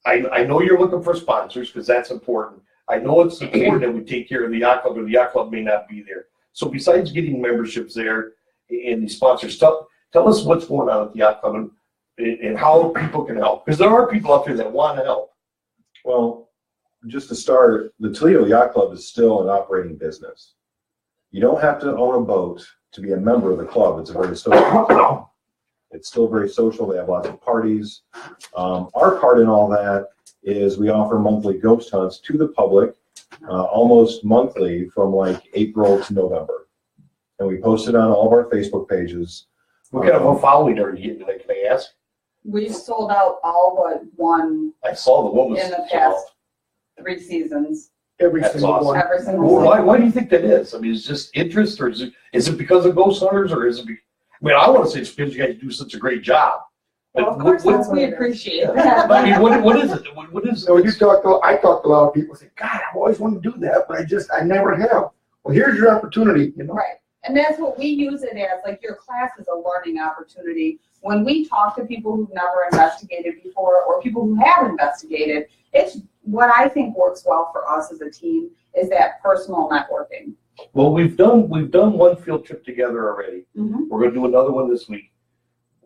I know you're looking for sponsors because that's important. I know it's important that we take care of the Yacht Club, or the Yacht Club may not be there. So besides getting memberships there and the sponsors, tell us what's going on at the Yacht Club and how people can help. Because there are people out there that want to help. Well, just to start, the Toledo Yacht Club is still an operating business. You don't have to own a boat to be a member of the club. It's a very social club. It's still very social. They have lots of parties. Our part in all that is we offer monthly ghost hunts to the public, almost monthly from like April to November. And we post it on all of our Facebook pages. What kind of a following are you getting today, can I ask? We've sold out all but one I saw the one was in the past 3 seasons. Every That's single awesome. one. Every single Well, one. why do you think that is? I mean, is it just interest, or is it because of ghost hunters, or is it? I mean, I want to say it's because you guys do such a great job. But Well, of course, we appreciate that. I mean, what is it? What is So it? I talked to a lot of people say, God, I've always wanted to do that, but I never have. Well, here's your opportunity, you know. Right. And that's what we use it as, like your class is a learning opportunity. When we talk to people who've never investigated before or people who have investigated, it's what I think works well for us as a team is that personal networking. Well, we've done one field trip together already. Mm-hmm. We're going to do another one this week.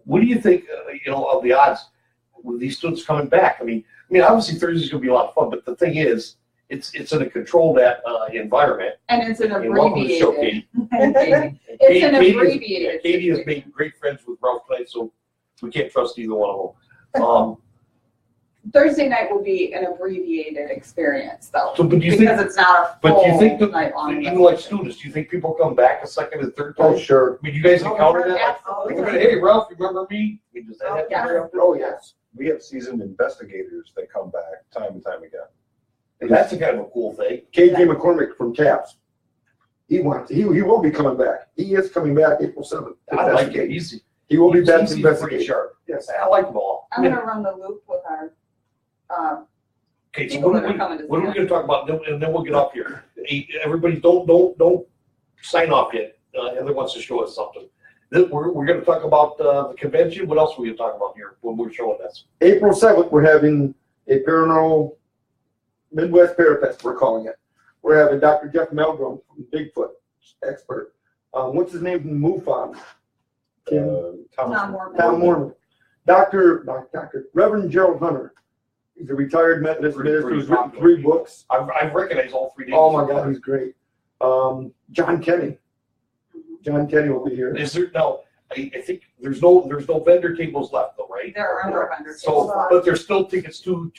What do you think? Of the odds with these students coming back? I mean, obviously Thursday's going to be a lot of fun, but the thing is, it's in a controlled environment. And it's an And welcome to the show, Katie. abbreviated. It's an abbreviated. Katie has made great friends with Ralph tonight, so we can't trust either one of them. Thursday night will be an abbreviated experience, though, So, but do you because think? it's not a But do you think full that night long. even like students, do you think people come back a second and third time? Oh, sure. I mean, you guys encounter that? Absolutely. Like, hey, Ralph, you remember me? I mean, does that happen? Yeah. Oh, yes. We have seasoned investigators that come back time and time again. And that's a kind of a cool thing. KJ McCormick from TAPS. He will be coming back. He is coming back April 7th. to I like it. investigate. He will be back to He's pretty investigate. sharp. Yes. I like them all. I'm gonna run the loop with our, Okay, so people what that are are coming to we see us. going to talk about? And then we'll get off here. Hey, everybody, don't sign off yet. Heather wants to show us something. We're going to talk about the convention. What else are we going to talk about here when we're showing this? April 7th, we're having a paranormal Midwest Parafest, we're calling it. We're having Dr. Jeff Meldrum, Bigfoot expert. What's his name from MUFON? Tom Mormon. Tom Mormon. Reverend Gerald Hunter. He's a retired Methodist minister who's written 3 books. I've recognized all 3 names. Oh my God, he's great. John Kenny. John Kenny will be here. Is there no? I think there's no vendor tables left though, right? There are no vendor So, tables. but there's still tickets to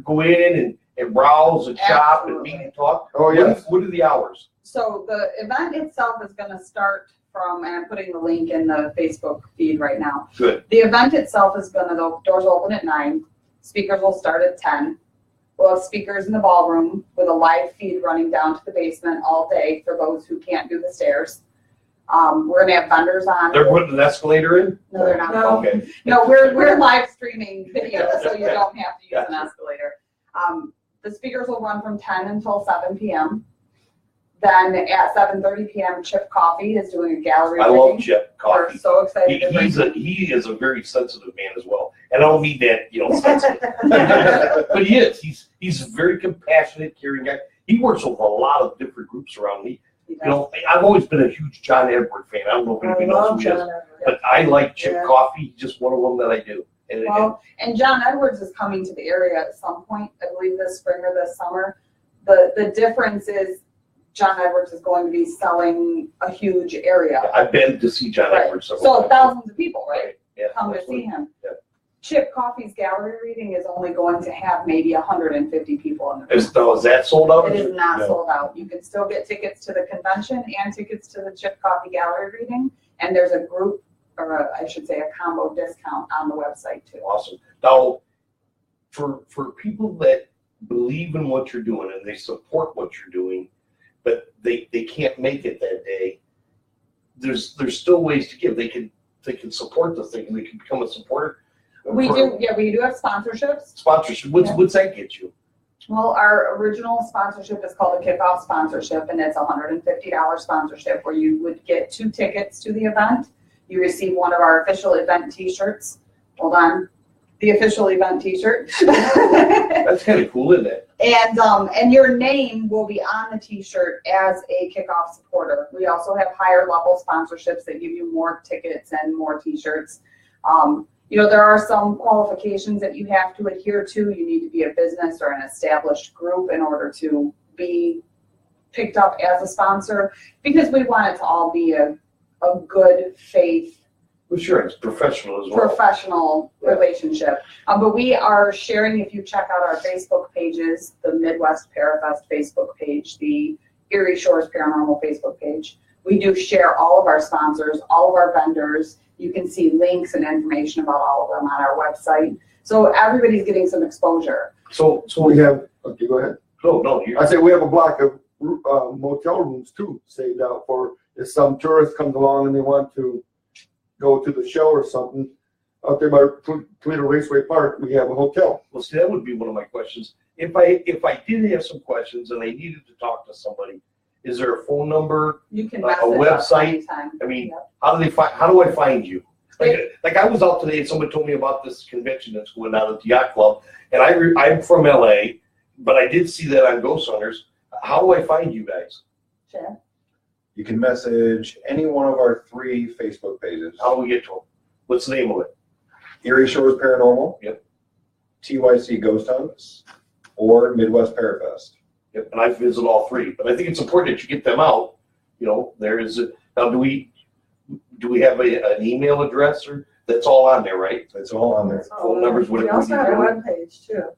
go in and browse and shop and meet and talk. Oh, yes. What are the hours? So the event itself is gonna start from, and I'm putting the link in the Facebook feed right now. Good. The event itself is the doors open at 9. Speakers will start at 10. We'll have speakers in the ballroom with a live feed running down to the basement all day for those who can't do the stairs. We're gonna have vendors on. They're putting an escalator in? No, they're not. No. Okay. No, we're live streaming video, so you don't have to use an escalator. The speakers will run from 10 until 7 p.m. Then at 7:30 p.m., Chip Coffee is doing a gallery. I love Chip We're Coffee. so excited. to bring He is a very sensitive man as well. And I don't mean that, sensitive. But he is. He's a very compassionate, caring guy. He works with a lot of different groups around me. I've always been a huge John Edward fan. I don't know if I anybody knows love who he John is. Edward. But I like Chip Yeah. Coffee. He's just one of them that I do. And John Edwards is coming to the area at some point, I believe this spring or this summer. The difference is John Edwards is going to be selling a huge area. I've been to see John Right. Edwards several So times. thousands of people, right, Yeah, come to absolutely. see him. Yeah. Chip Coffee's gallery reading is only going to have maybe 150 people in the room. Is that sold out? It is not No. sold out. You can still get tickets to the convention and tickets to the Chip Coffee gallery reading. And there's a group, or I should say a combo discount on the website too. Awesome. Now, for people that believe in what you're doing and they support what you're doing, but they can't make it that day, there's still ways to give. They can support the thing. They can become a supporter. We do have sponsorships. Sponsorship. What's that get you? Well, our original sponsorship is called a kickoff sponsorship, and it's a $150 sponsorship where you would get 2 tickets to the event. You receive one of our official event t-shirts. Hold on. The official event t-shirt. That's kind of cool, isn't it? And your name will be on the t-shirt as a kickoff supporter. We also have higher level sponsorships that give you more tickets and more t-shirts. There are some qualifications that you have to adhere to. You need to be a business or an established group in order to be picked up as a sponsor, because we want it to all be a good faith, Well, sure, it's professional as well. professional relationship. But we are sharing, if you check out our Facebook pages, the Midwest Parafest Facebook page, the Erie Shores Paranormal Facebook page, we do share all of our sponsors, all of our vendors. You can see links and information about all of them on our website. So everybody's getting some exposure. So We have, okay, go ahead. no, I said we have a block of motel rooms too saved out for if some tourist comes along and they want to go to the show or something. Out there by Toledo Raceway Park, we have a hotel. Well, see, that would be one of my questions. If I did have some questions and I needed to talk to somebody, is there a phone number? You can A message us website? anytime. I mean, Yep. how do I find you? Like I was out today and somebody told me about this convention that's going on at the yacht club, and I'm from LA, but I did see that on Ghost Hunters. How do I find you guys? Chad? You can message any one of our 3 Facebook pages. How do we get to them? What's the name of it? Erie Shores Paranormal. Yep. TYC Ghost Hunts or Midwest Parafest. Yep, and I visit all 3, but I think it's important that you get them out. There is now. Do we have an email address or that's all on there, right? It's all on there. Phone numbers, We whatever also we have a need. webpage too,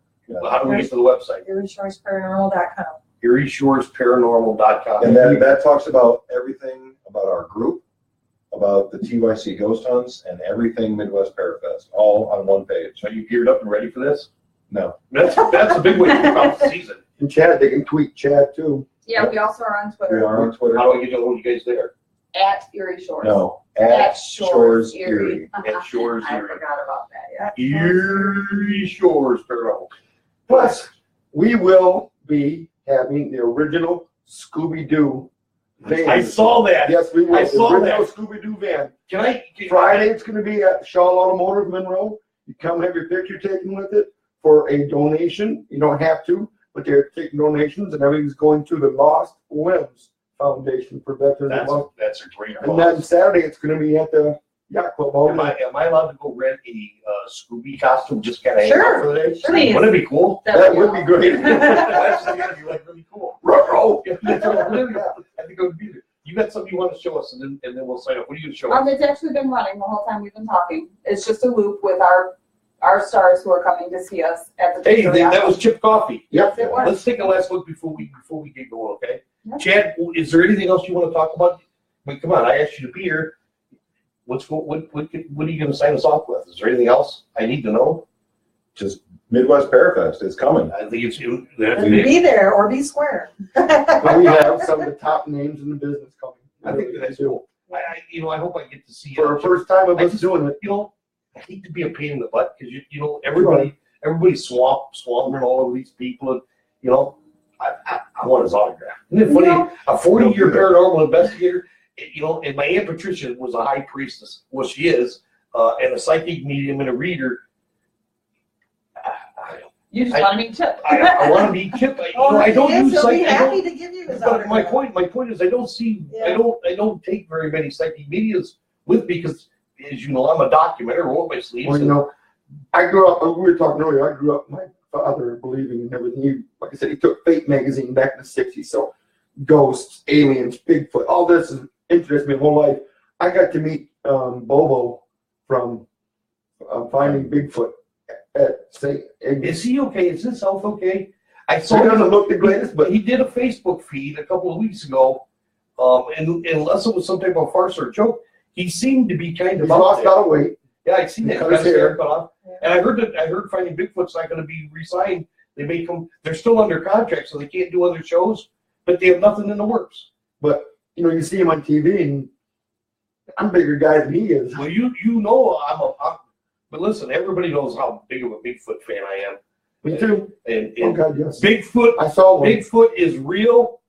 How do we get to the website? ErieShoresParanormal.com. ErieShoresParanormal.com. And that talks about everything about our group, about the TYC Ghost Hunts, and everything Midwest Parafest, all on one page. Are you geared up and ready for this? No. That's a big way to kick off the season. And Chad, they can tweet Chad too. Yeah, we also are on We Twitter are on Twitter. How do I get to know you guys there? at Erie Shores. No, At at Shores Erie. Erie. At Shores I Erie. forgot about that, yeah. Erie Shores Paranormal. Plus, we will be having the original Scooby-Doo van. I saw that. Yes, we will. I saw The original Scooby-Doo van. Friday, it's going to be at Shaw Automotive Monroe. You come have your picture taken with it for a donation. You don't have to, but they're taking donations, and everything's going to the Lost Limbs Foundation for Veterans. That's a great And then Saturday, it's going to be at the yacht club. Am I allowed to go rent a Scooby costume just kind of hang Sure. out for the day? Please. Wouldn't it be cool? That would be great. That's gonna be like really cool. Ruh-roh. I think it would be there. You got something you want to show us, and then we'll sign up. What are you gonna show us? It's actually been running the whole time we've been talking. It's just a loop with our stars who are coming to see us at the. Hey, that was Chip Coffee. Yes, it was. Let's take a last look before we get going, okay? Yeah. Chad, is there anything else you want to talk about? I mean, come on, I asked you to be here. What are you going to sign us off with? Is there anything else I need to know? Just Midwest Parafest. It's coming. I think it's And be there or be square. But we have some of the top names in the business coming. I think that's cool. I hope I get to see For our first time of I us just- doing it. I hate to be a pain in the butt because everybody's swamping all of these people, and I want his autograph. Isn't it funny? A 40-year paranormal investigator, and my Aunt Patricia was a high priestess. Well, she is, and a psychic medium and a reader. You just want to meet Chip. I want to meet Chip. I don't use He'll be psychic. happy to give you his But my autograph. point is, I don't see, Yeah. I don't take very many psychic medias with me because, as you know, I'm a documenter. Roll up my sleeves. Well, I grew up, we were talking earlier, I grew up, my father believing in everything. He, like I said, he took Fate magazine back in the 60s. So ghosts, aliens, Bigfoot, all this has interested me my whole life. I got to meet Bobo from Finding Bigfoot at St. Is he okay? Is his health okay? I So saw he doesn't look the greatest, but he did a Facebook feed a couple of weeks ago, and unless it was some type of farce or joke, he seemed to be kind he's of out lost a there. lot of weight. Yeah, I seen that. Cut his hair. Cut off. And I heard Finding Bigfoot's not going to be re-signed. They may come. They're still under contract, so they can't do other shows. But they have nothing in the works. But you see him on TV, and I'm a bigger guy than he is. Well, but listen, everybody knows how big of a Bigfoot fan I am. Me too. And Oh God, yes. Bigfoot, I saw one. Bigfoot is real,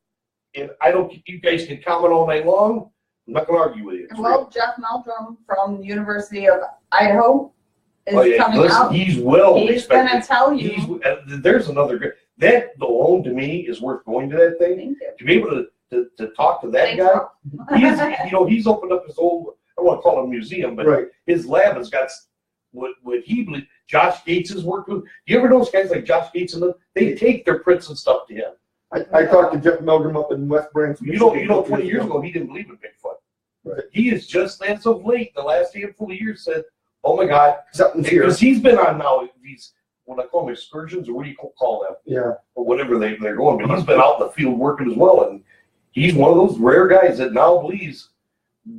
and I don't. You guys can comment all night long. I'm not going to argue with you. It's real. Well, Jeff Meldrum from the University of Idaho is Oh, yeah, coming listen, out. he's well He's respected. going to tell you. There's another good. That alone to me is worth going to that thing. Thank you. To be able to talk to that Thanks, guy. Rob. He's opened up his old. I don't want to call it a museum, but Right. his lab has got what he believes. Josh Gates has worked with. You ever know those guys like Josh Gates and them? They take their prints and stuff to him. I talked to Jeff Meldrum up in West Branch. 20 years ago, he didn't believe in Bigfoot. Right. He is just as of late, the last handful of years, said, "Oh my God," Something's here. because he's been on now these what I call them excursions, or what do you call them, Yeah. or whatever they're going. But he's been out in the field working as well, and he's one of those rare guys that now believes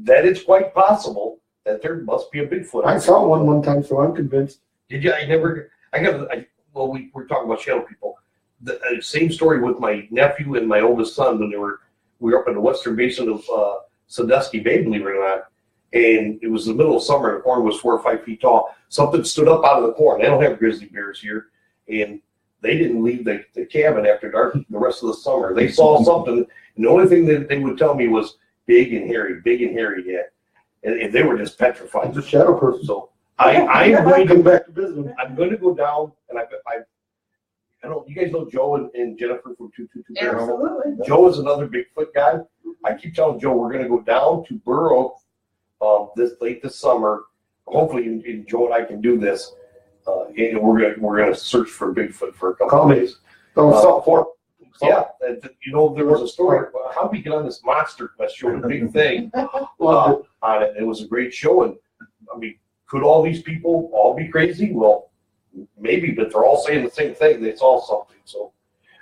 that it's quite possible that there must be a Bigfoot. I saw one time, so I'm convinced. Did you? Well, we're talking about shadow people. The same story with my nephew and my oldest son when we were up in the western basin of Sandusky Bay, believe it or not. And it was the middle of summer. The corn was 4 or 5 feet tall. Something stood up out of the corn. They don't have grizzly bears here, and they didn't leave the cabin after dark the rest of the summer. They saw something, and the only thing that they would tell me was big and hairy, yeah. And they were just petrified. It's a shadow person. So I'm going Come to back to visit him. I'm going to go down, and I don't. You guys know Joe and Jennifer from 222 Paranormal. Absolutely. Joe is another Bigfoot guy. I keep telling Joe we're going to go down to Burr Oak this summer. Hopefully, and Joe and I can do this, and we're gonna search for Bigfoot for a couple Call of me. days. Don't salt for. Yeah, there was a story. How we get on this monster quest show, a big thing Loved on it. It was a great show, and I mean, could all these people all be crazy? Well, maybe, but they're all saying the same thing. They saw something. So, all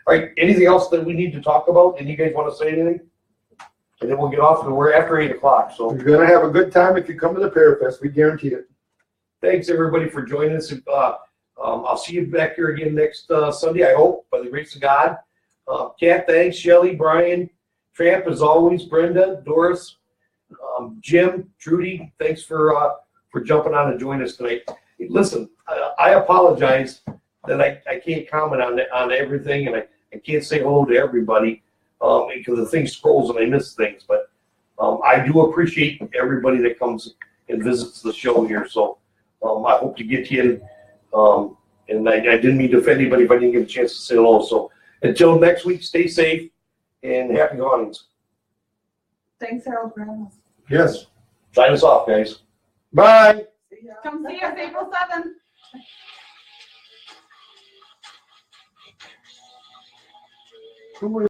right. Anything else that we need to talk about? And you guys want to say anything? And then we'll get off. And we're after 8 o'clock. So You're gonna have a good time if you come to the Parafest. We guarantee it. thanks everybody for joining us. I'll see you back here again next Sunday. I hope by the grace of God. Kat, thanks. Shelly, Brian, Tramp, as always. Brenda, Doris, Jim, Trudy. Thanks for jumping on and joining us tonight. Listen, I apologize that I can't comment on everything, and I can't say hello to everybody because the thing scrolls and I miss things. But I do appreciate everybody that comes and visits the show here. So I hope to get you in. And I didn't mean to offend anybody if I didn't get a chance to say hello. So until next week, stay safe and happy hauntings. Thanks, Harold Grandma. Yes. Sign us off, guys. Bye. Come see us April 7th. Who were